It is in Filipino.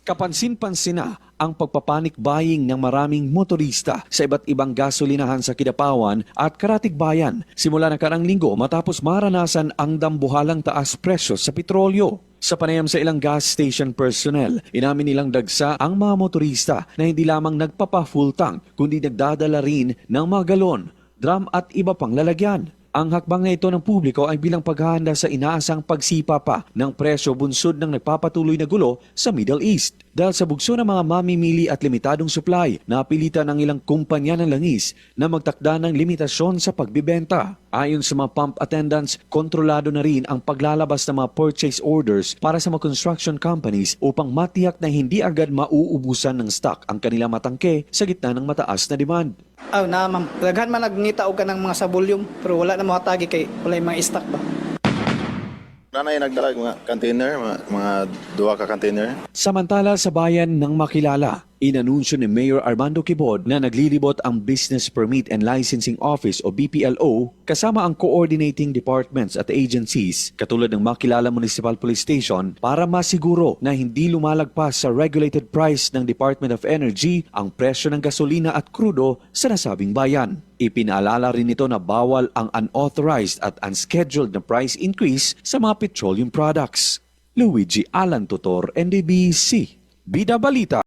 Kapansin-pansin na ang pagpapanik buying ng maraming motorista sa iba't ibang gasolinahan sa Kidapawan at Karatigbayan simula nakarang linggo matapos maranasan ang dambuhalang taas presyo sa petrolyo. Sa panayam sa ilang gas station personnel, inamin nilang dagsa ang mga motorista na hindi lamang nagpapa-full tank kundi nagdadala rin ng mga galon, drum at iba pang lalagyan. Ang hakbang na ito ng publiko ay bilang paghahanda sa inaasang pagsipa pa ng presyo bunsod ng nagpapatuloy na gulo sa Middle East. Dahil sa bugso ng mga mamimili at limitadong supply, napilitan ng ilang kumpanya ng langis na magtakda ng limitasyon sa pagbibenta. Ayon sa mga pump attendants, kontrolado na rin ang paglalabas ng mga purchase orders para sa mga construction companies upang matiyak na hindi agad mauubusan ng stock ang kanilang matangke sa gitna ng mataas na demand. Ma'am. Daghan man nagnita og kanang mga sa volume pero wala na makatagi kay wala mga stock ba. Nanay nagdala mga container, mga duwa ka container. Samantala sa bayan ng Makilala, inanunsyo ni Mayor Armando Quibod na naglilibot ang Business Permit and Licensing Office o BPLO kasama ang coordinating departments at agencies katulad ng Makilala Municipal Police Station para masiguro na hindi lumalagpas sa regulated price ng Department of Energy ang presyo ng gasolina at krudo sa nasabing bayan. Ipinaalala rin nito na bawal ang unauthorized at unscheduled na price increase sa mga petroleum products. Luigi Alan Tutor, NDBC, Bida Balita.